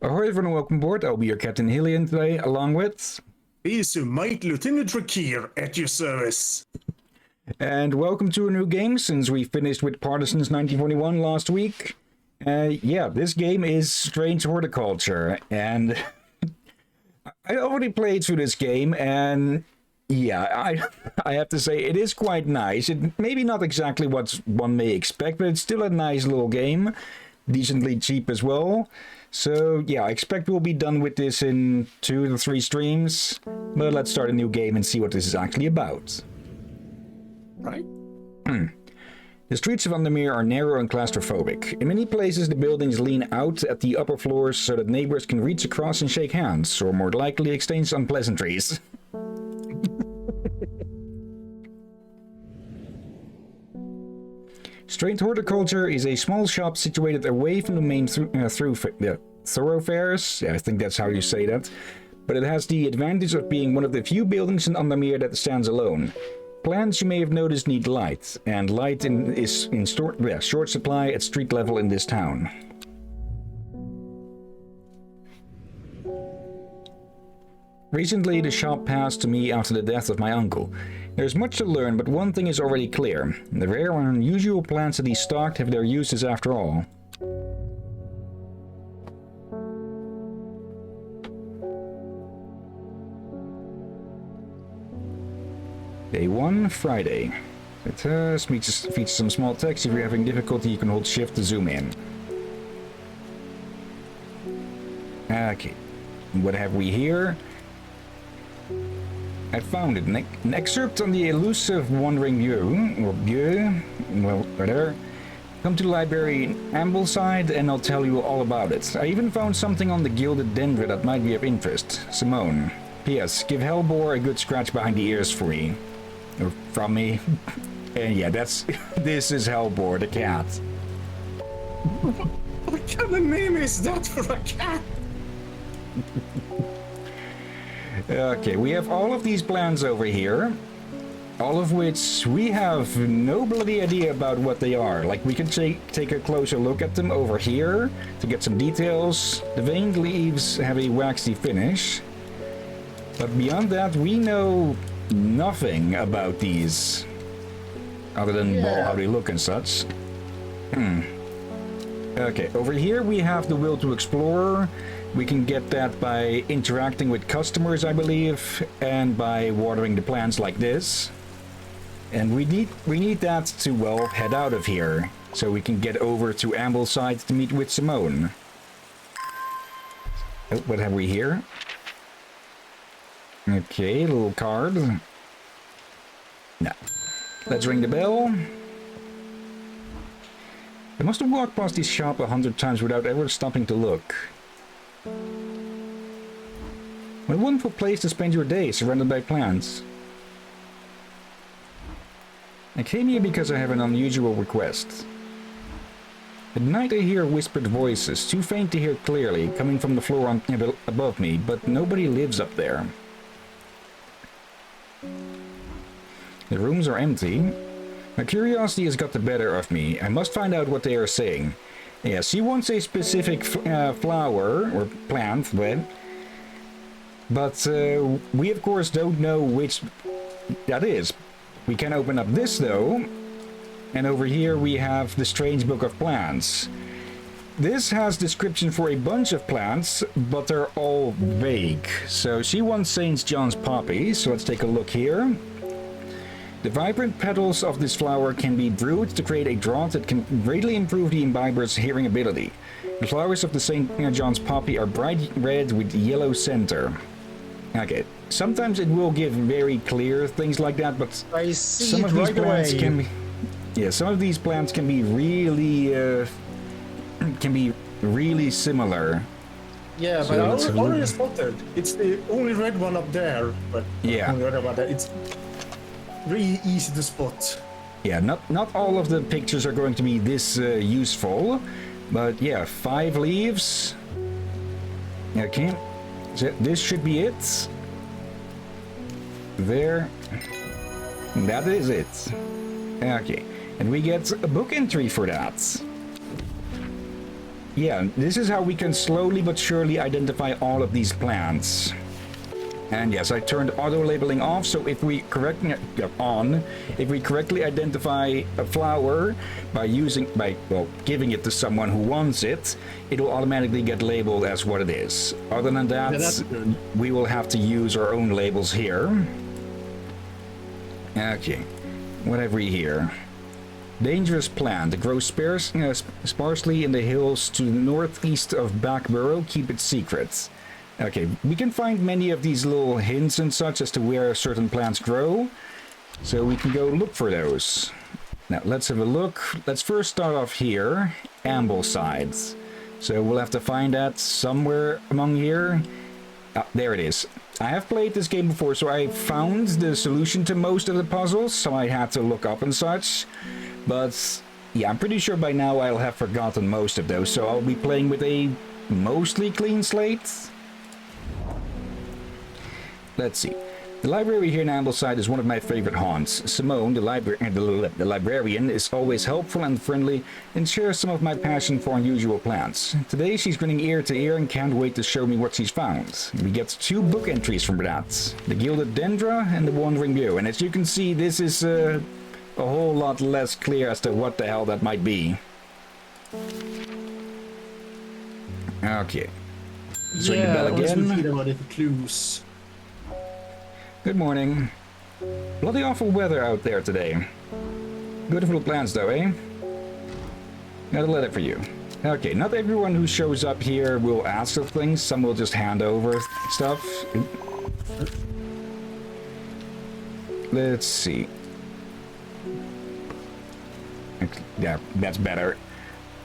Ahoy everyone, welcome aboard. I'll be your Captain Hillian today, along with... Peace, Mike, Lieutenant Drakir, at your service. And welcome to a new game, since we finished with Partisans 1941 last week. Yeah, this game is Strange Horticulture, and... I already played through this game, and... yeah, I have to say, it is quite nice. It maybe not exactly what one may expect, but it's still a nice little game. Decently cheap as well. So, yeah, I expect we'll be done with this in 2 to 3 streams. But let's start a new game and see what this is actually about. Right. The streets of Vandermeer are narrow and claustrophobic. In many places, the buildings lean out at the upper floors so that neighbors can reach across and shake hands, or more likely exchange unpleasantries. Strange Horticulture is a small shop situated away from the main thoroughfares. Yeah, I think that's how you say that. But it has the advantage of being one of the few buildings in Vandermeer that stands alone. Plants you may have noticed need light, and light is in short supply at street level in this town. Recently, the shop passed to me after the death of my uncle. There's much to learn, but one thing is already clear. The rare and unusual plants that he stocked have their uses after all. Day 1, Friday. It features some small text. If you're having difficulty, you can hold shift to zoom in. Okay. What have we here? I found it. An excerpt on the elusive Wandering Vieux, or Vieux, well, whatever. Come to the library in Ambleside and I'll tell you all about it. I even found something on the Gilded Dendra that might be of interest. Simone. P.S. Give Hellbore a good scratch behind the ears for me. Or from me. And yeah, this is Hellbore, the cat. What kind of name is that for a cat? Okay, we have all of these plans over here, all of which we have no bloody idea about what they are. Like, we can take a closer look at them over here to get some details. The veined leaves have a waxy finish, but beyond that, we know nothing about these, other than how they look and such. Okay, over here we have the will to explore. We can get that by interacting with customers, I believe, and by watering the plants like this. And we need that to, well, head out of here, so we can get over to Ambleside to meet with Simone. Oh, what have we here? Okay, little card. No. Let's ring the bell. I must have walked past this shop 100 times without ever stopping to look. What a wonderful place to spend your day, surrounded by plants. I came here because I have an unusual request. At night I hear whispered voices, too faint to hear clearly, coming from the floor above me, but nobody lives up there. The rooms are empty. My curiosity has got the better of me. I must find out what they are saying. Yes, he wants a specific flower, or plant, but we of course don't know which that is. We can open up this though, and over here we have the Strange Book of Plants. This has description for a bunch of plants, but they're all vague. So she wants St. John's poppy, so let's take a look here. The vibrant petals of this flower can be brewed to create a draught that can greatly improve the imbiber's hearing ability. The flowers of the St. John's poppy are bright red with yellow center. Okay, sometimes it will give very clear things like that, but some of these plants can be... yeah, some of these plants can be really similar. Yeah, so but I already spotted. It's the only red one up there, but yeah, it's really easy to spot. Yeah, not all of the pictures are going to be this useful, but yeah, 5 leaves. Okay, so this should be it. There, that is it. Okay, and we get a book entry for that. yeah, this is how we can slowly but surely identify all of these plants. And yes, I turned auto labeling off, so if we correctly identify a flower by giving it to someone who wants it, it'll automatically get labeled as what it is. Other than that, Yeah, that's good. we will have to use our own labels here. Okay, what have we here? Dangerous plant. It grows sparsely in the hills to the northeast of Backborough. Keep it secret. Okay, we can find many of these little hints and such as to where certain plants grow, so we can go look for those. Now, let's have a look. Let's first start off here, Amblesides. So we'll have to find that somewhere among here. Ah, there it is. I have played this game before, so I found the solution to most of the puzzles, so I had to look up and such. But yeah, I'm pretty sure by now I'll have forgotten most of those, so I'll be playing with a mostly clean slate. Let's see. The library here in Ambleside is one of my favorite haunts. Simone, the librarian, is always helpful and friendly and shares some of my passion for unusual plants. Today she's grinning ear to ear and can't wait to show me what she's found. We get 2 book entries from that. The Gilded Dendra and the Wandering View. And as you can see, this is a whole lot less clear as to what the hell that might be. Okay. So ring the bell again. About it, clues. Good morning. Bloody awful weather out there today. Good for the plants though, eh? Got a letter for you. Okay, not everyone who shows up here will ask for things. Some will just hand over stuff. Let's see. Yeah, that's better.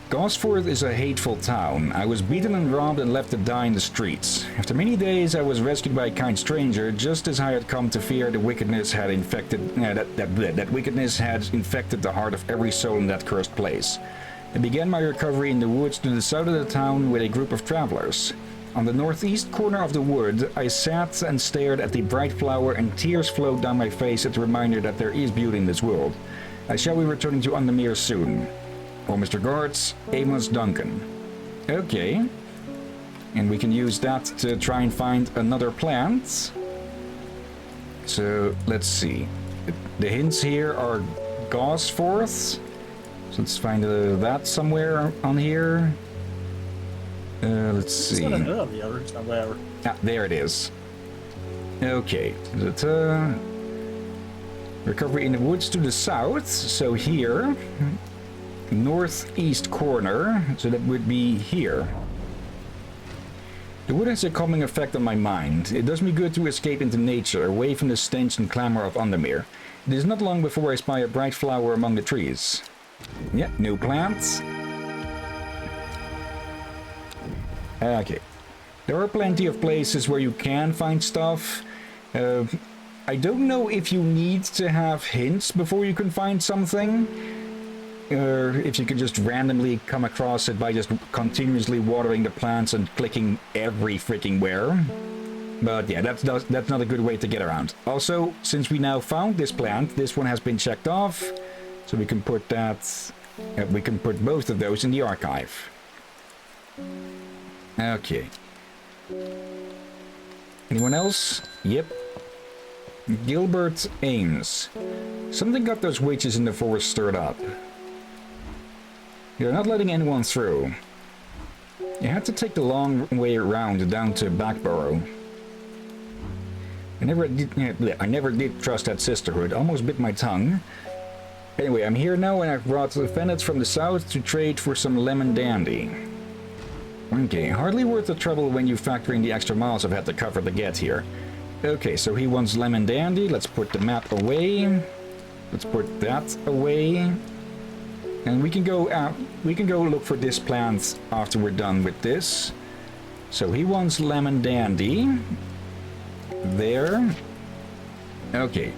Gosforth is a hateful town. I was beaten and robbed and left to die in the streets. After many days, I was rescued by a kind stranger, just as I had come to fear the wickedness had infected that wickedness had infected the heart of every soul in that cursed place. I began my recovery in the woods to the south of the town with a group of travelers. On the northeast corner of the wood, I sat and stared at the bright flower, and tears flowed down my face at the reminder that there is beauty in this world. I shall be returning to Undermere soon. Or Mr. Guards, Amos Duncan. Okay. And we can use that to try and find another plant. So, let's see. The hints here are Gosforth. So let's find that somewhere on here. Let's see. It's not an earlier somewhere. Ah, there it is. Okay. Recovery in the woods to the south. So here. Northeast corner, so that would be here. The wood has a calming effect on my mind. It does me good to escape into nature, away from the stench and clamor of Undermere. It is not long before I spy a bright flower among the trees. Yeah, new plants. Okay. There are plenty of places where you can find stuff. I don't know if you need to have hints before you can find something. Or if you can just randomly come across it by just continuously watering the plants and clicking every freaking where. But yeah, that's not a good way to get around. Also, since we now found this plant, this one has been checked off, so we can put that. We can put both of those in the archive. Okay. Anyone else? Yep. Gilbert Ames. Something got those witches in the forest stirred up. You're not letting anyone through. You had to take the long way around down to Backborough. I never did trust that sisterhood. Almost bit my tongue. Anyway, I'm here now, and I've brought the Fennets from the south to trade for some lemon dandy. Okay, hardly worth the trouble when you factor in the extra miles I've had to cover to get here. Okay, so he wants lemon dandy. Let's put the map away. Let's put that away. And we can go look for this plant after we're done with this. So he wants lemon dandy. There. Okay.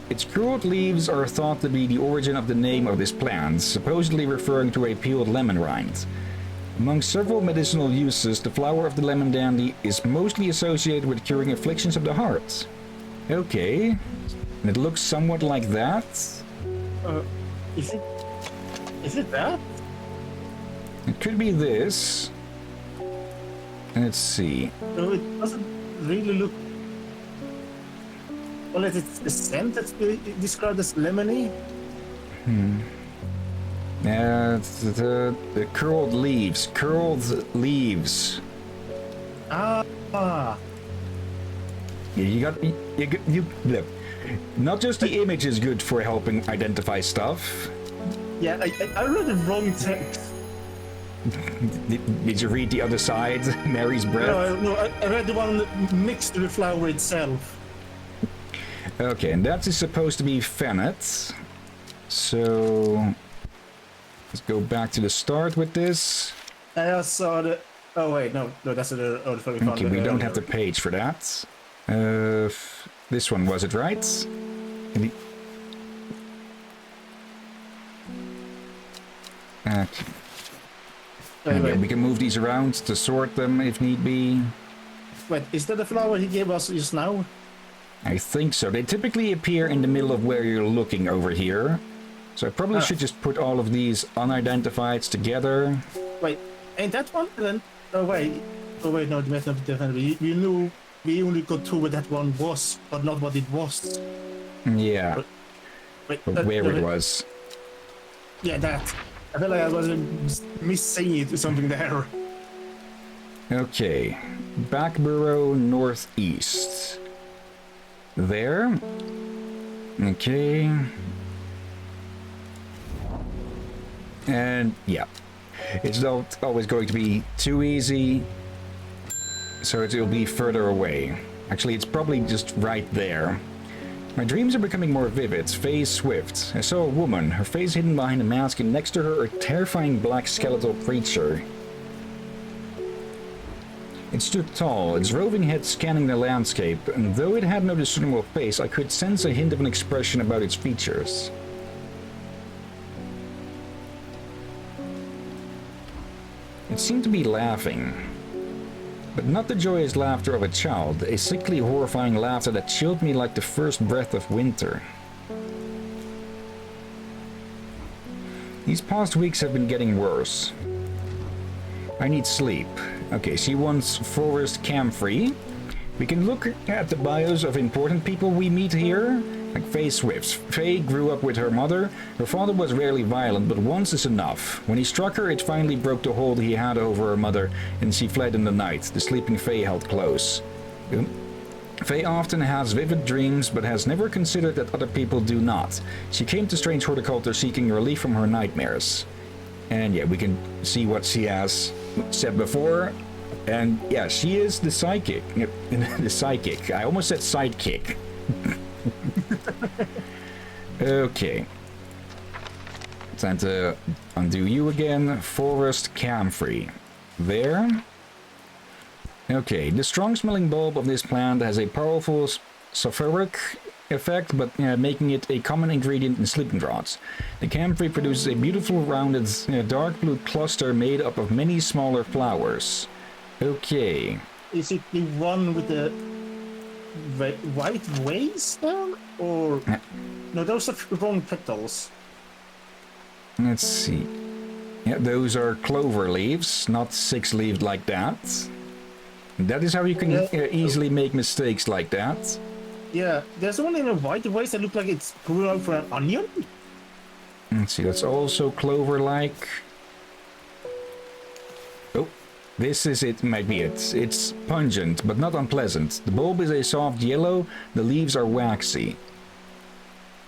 Its curled leaves are thought to be the origin of the name of this plant, supposedly referring to a peeled lemon rind. Among several medicinal uses, the flower of the lemon dandy is mostly associated with curing afflictions of the heart. Okay. And it looks somewhat like that. Is it that? It could be this. Let's see. No, it doesn't really look. Well, it's the scent that's described as lemony. It's the curled leaves. Curled leaves. Ah. Yeah, you look. Not just the image is good for helping identify stuff. Yeah, I read the wrong text. Did you read the other side? Mary's breath? No, I read the one next to the flower itself. Okay, and that is supposed to be Fennet. So let's go back to the start with this. I saw the. Oh wait, no, that's the. Oh, the Okay, we don't have the page for that. This one was it, right? Okay. And yeah, we can move these around to sort them if need be. Wait, is that the flower he gave us just now? I think so. They typically appear in the middle of where you're looking over here. So I probably should just put all of these unidentifieds together. Wait, ain't that one then? Oh wait, no, definitely. We knew we only got to where that one was, but not what it was. Yeah, Wait, but where it was. Yeah, that. I feel like I was missing it or something there. Okay, Backborough northeast. There. Okay. And yeah, it's not always going to be too easy, so it'll be further away. Actually, it's probably just right there. My dreams are becoming more vivid. Faye Swift. I saw a woman, her face hidden behind a mask, and next to her a terrifying black skeletal creature. It stood tall, its roving head scanning the landscape, and though it had no discernible face, I could sense a hint of an expression about its features. It seemed to be laughing, but not the joyous laughter of a child, a sickly, horrifying laughter that chilled me like the first breath of winter. These past weeks have been getting worse. I need sleep. Okay, she wants forest camfree. We can look at the bios of important people we meet here, like Faye Swift. Faye grew up with her mother. Her father was rarely violent, but once is enough. When he struck her, it finally broke the hold he had over her mother, and she fled in the night. The sleeping Faye held close. Faye often has vivid dreams, but has never considered that other people do not. She came to Strange Horticulture seeking relief from her nightmares. And yeah, we can see what she has said before. And yeah, she is the psychic. The psychic. I almost said sidekick. Okay. Time to undo you again. Forest camfree. There. Okay, the strong-smelling bulb of this plant has a powerful sulfuric effect, but making it a common ingredient in sleeping draughts. The camphor produces a beautiful rounded dark blue cluster made up of many smaller flowers. Okay. Is it the one with the white waves then? Or no, those are the wrong petals. Let's see. Yeah, those are clover leaves, not six-leaved like that. That is how you can easily make mistakes like that. Yeah, there's one in a white waves that look like it's grew out from an onion. Let's see, that's also clover-like. Oh, this is it, might be it. It's pungent, but not unpleasant. The bulb is a soft yellow, the leaves are waxy.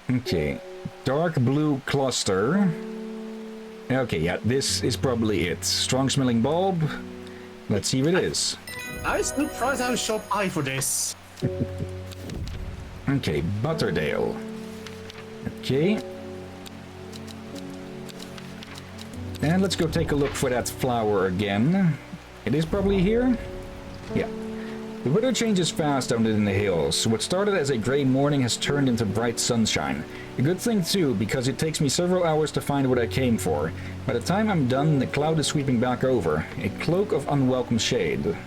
Okay, dark blue cluster. Okay, yeah, this is probably it. Strong-smelling bulb. Let's see what it is. I still try to have a sharp eye for this. Okay, Butterdale. Okay. And let's go take a look for that flower again. It is probably here? Yeah. The weather changes fast down in the hills. What started as a gray morning has turned into bright sunshine. A good thing too, because it takes me several hours to find what I came for. By the time I'm done, the cloud is sweeping back over. A cloak of unwelcome shade.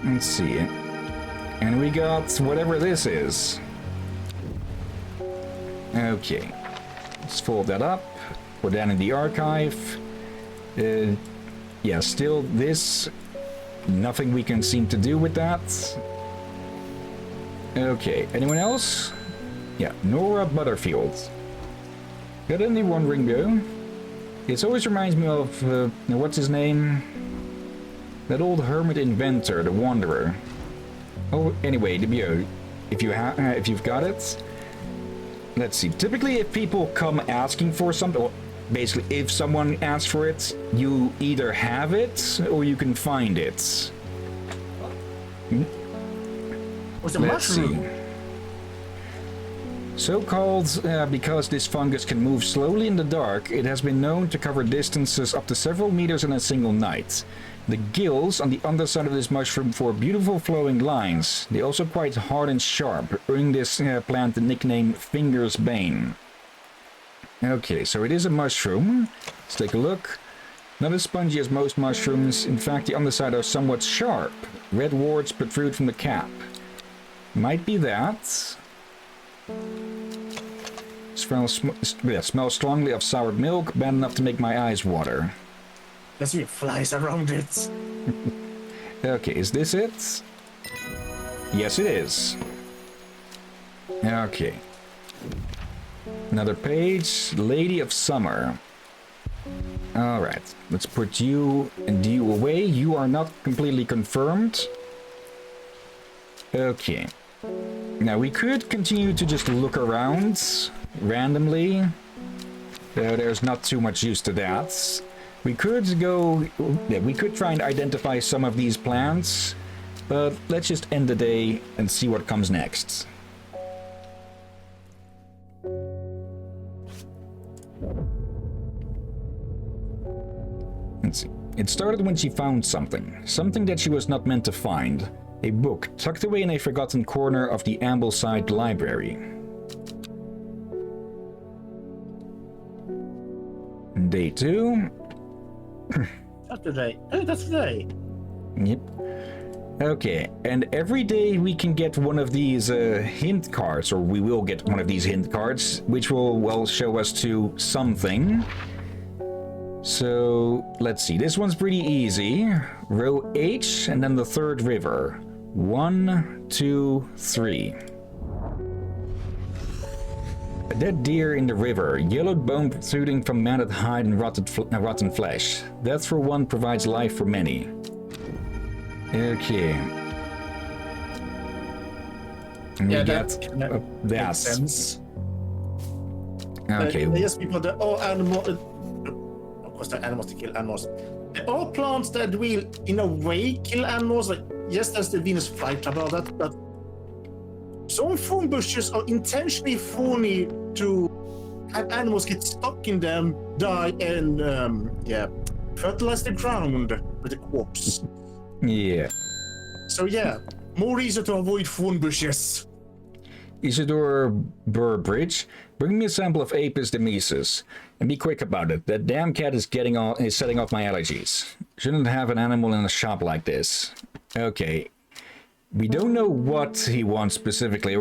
Let's see. And we got whatever this is. Okay. Let's fold that up. Put that in the archive. Yeah, still this. Nothing we can seem to do with that. Okay, anyone else? Yeah, Nora Butterfield. Got any wandering though? It always reminds me of, what's his name? That old hermit inventor, the Wanderer. Oh, anyway, Debut, if you've got it. Let's see, typically if people come asking for something, or basically if someone asks for it, you either have it or you can find it. What's a Let's mushroom? see. So-called because this fungus can move slowly in the dark, it has been known to cover distances up to several meters in a single night. The gills on the underside of this mushroom form beautiful flowing lines. They're also quite hard and sharp, earning this plant the nickname Finger's Bane. Okay, so it is a mushroom. Let's take a look. Not as spongy as most mushrooms. In fact, the underside are somewhat sharp. Red warts protrude from the cap. Might be that. Smells strongly of soured milk, bad enough to make my eyes water. There's me flies around it. Okay, is this it? Yes, it is. Okay. Another page. Lady of Summer. Alright, let's put you and you away. You are not completely confirmed. Okay. Now, we could continue to just look around randomly. There's not too much use to that. We could go... Yeah, we could try and identify some of these plants, but let's just end the day and see what comes next. Let's see. It started when she found something. Something that she was not meant to find. A book tucked away in a forgotten corner of the Ambleside Library. Day 2. That's today. Oh, that's today. Yep. Okay, and every day we can get one of these hint cards, or we will get one of these hint cards, which will, well, show us to something. So, let's see. This one's pretty easy. Row H, and then the third river. 1, 2, 3. A dead deer in the river, yellowed bone protruding from matted hide and rotten flesh. Death for one provides life for many. Okay. And Yeah, we that get that. makes sense. Okay. Yes, people, they're all animals. Of course, they're animals to kill animals. They're all plants that will, in a way, kill animals. Like, yes, there's the Venus flytrap and all that, but some thorn bushes are intentionally thorny to have animals get stuck in them, die, and fertilize the ground with the corpse. Yeah. So yeah, more reason to avoid thorn bushes. Isidore Burbridge, bring me a sample of Apis demesis, and be quick about it. That damn cat is setting off my allergies. Shouldn't have an animal in a shop like this. Okay. We don't know what he wants specifically,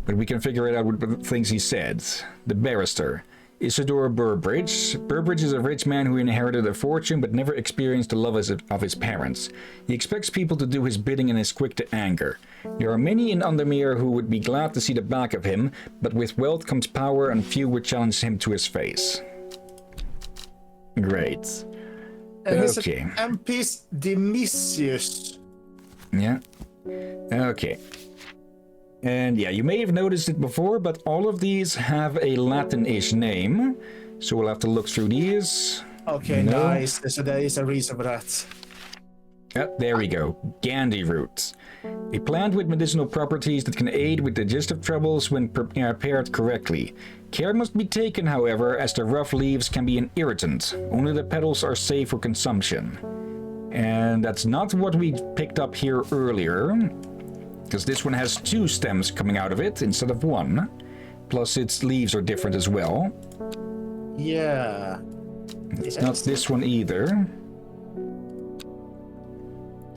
but we can figure it out with the things he said. The barrister, Isidore Burbridge. Burbridge is a rich man who inherited a fortune but never experienced the love of his parents. He expects people to do his bidding and is quick to anger. There are many in Undermere who would be glad to see the back of him, but with wealth comes power and few would challenge him to his face. Great. Okay. Apis demisius. Yeah. Okay. And yeah, you may have noticed it before, but all of these have a Latin-ish name. So we'll have to look through these. Okay, No. nice. So there is a reason for that. There we go. Gandhi root. A plant with medicinal properties that can aid with digestive troubles when prepared correctly. Care must be taken, however, as the rough leaves can be an irritant. Only the petals are safe for consumption. And that's not what we picked up here earlier, because this one has 2 stems coming out of it instead of 1. Plus its leaves are different as well. Yeah. It's not this one either.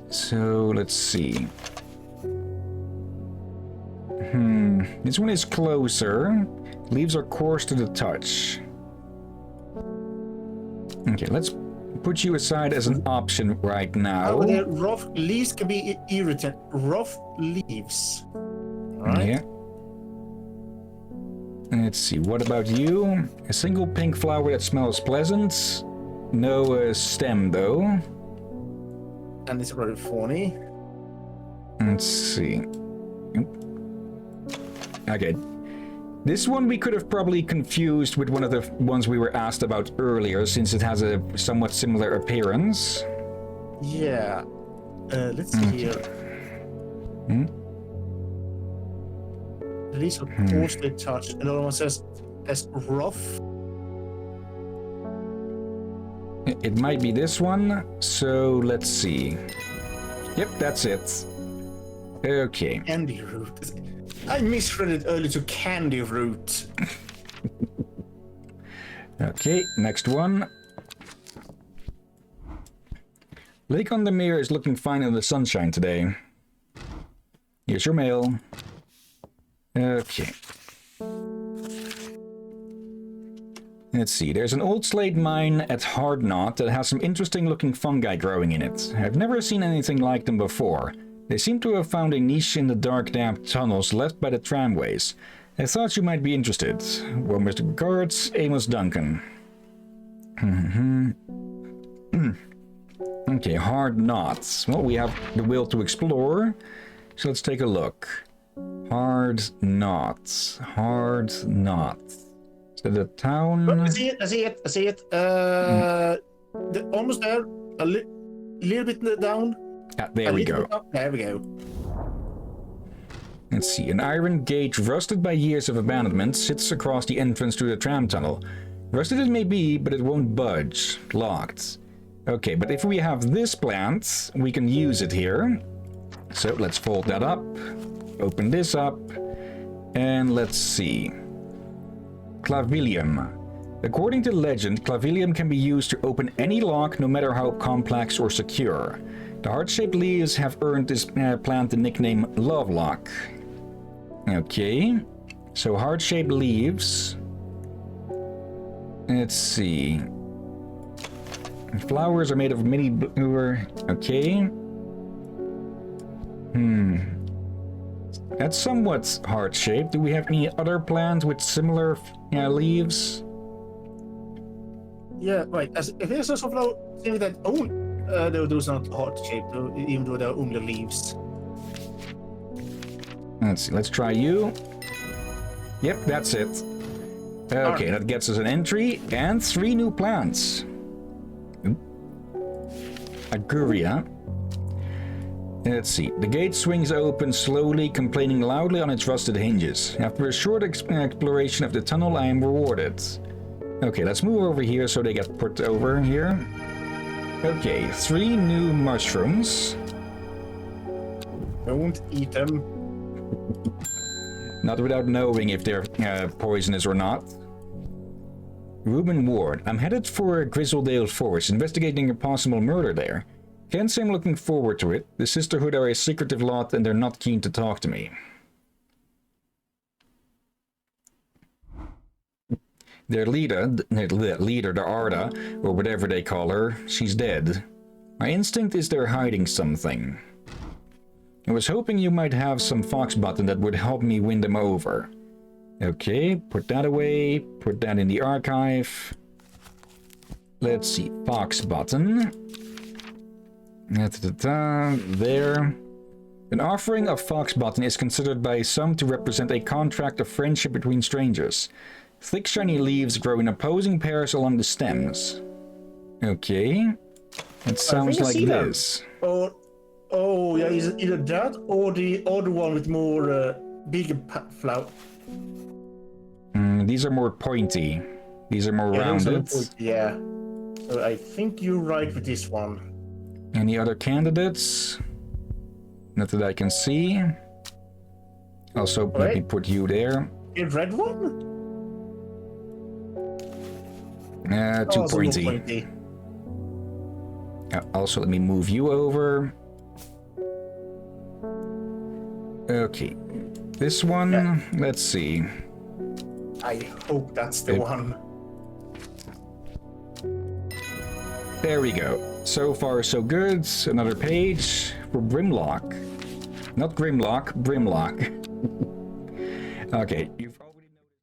So let's see. This one is closer. Leaves are coarse to the touch. Okay, let's put you aside as an option right now. Oh, the rough leaves can be irritant. Rough leaves. Alright. Yeah. Let's see, what about you? A single pink flower that smells pleasant. No stem, though. And it's rather funny. Let's see. Okay. This one we could have probably confused with one of the ones we were asked about earlier, since it has a somewhat similar appearance. Yeah. Let's see here. Release of coarsely touch. Another one says as rough. It might be this one, so let's see. Yep, that's it. Okay. Candy root. I misread it earlier to candy root. Okay, next one. Lake on the Mere is looking fine in the sunshine today. Here's your mail. Okay. Let's see, there's an old slate mine at Hard Knot that has some interesting looking fungi growing in it. I've never seen anything like them before. They seem to have found a niche in the dark damp tunnels left by the tramways. I thought you might be interested. Warmest regards, Amos Duncan. Okay, Hard Knot. Well, we have the will to explore, so let's take a look. Hard Knot. Hard Knot. Is that a town? I see it. Almost there. A little bit down. Ah, there we go. There we go. Let's see. An iron gate rusted by years of abandonment sits across the entrance to the tram tunnel. Rusted it may be, but it won't budge. Locked. Okay, but if we have this plant, we can use it here. So let's fold that up. Open this up. And let's see. Clavilium. According to legend, clavilium can be used to open any lock, no matter how complex or secure. The heart-shaped leaves have earned this plant the nickname Lovelock. Okay, so heart-shaped leaves. Let's see. Flowers are made of mini bluer. Okay. That's somewhat heart-shaped. Do we have any other plants with similar leaves? Yeah, right. If there's also flower saying that those are not heart-shaped, even though they're only leaves. Let's see. Let's try you. Yep, that's it. Okay, that gets us an entry and 3 new plants. Aguria. Let's see. The gate swings open slowly, complaining loudly on its rusted hinges. After a short exploration of the tunnel, I am rewarded. Okay, let's move over here so they get put over here. Okay, 3 new mushrooms. Don't eat them. Not without knowing if they're poisonous or not. Reuben Ward. I'm headed for Grizzledale Forest, investigating a possible murder there. Can't say I'm looking forward to it. The Sisterhood are a secretive lot and they're not keen to talk to me. Their leader, the Arda, or whatever they call her, she's dead. My instinct is they're hiding something. I was hoping you might have some fox button that would help me win them over. Okay, put that away, put that in the archive. Let's see, fox button. There. An offering of fox button is considered by some to represent a contract of friendship between strangers. Thick shiny leaves grow in opposing pairs along the stems. Okay. It sounds like this. Oh, yeah, is it either that or the other one with more bigger flower? These are more pointy. These are more rounded. Yeah. So I think you're right with this one. Any other candidates? Not that I can see. Also, let me put you there. A red one? Too pointy. Also, let me move you over. Okay. This one, let's see. I hope that's the one. There we go. So far, so good. Another page for Brimlock. Not Grimlock, Brimlock. Okay, you've...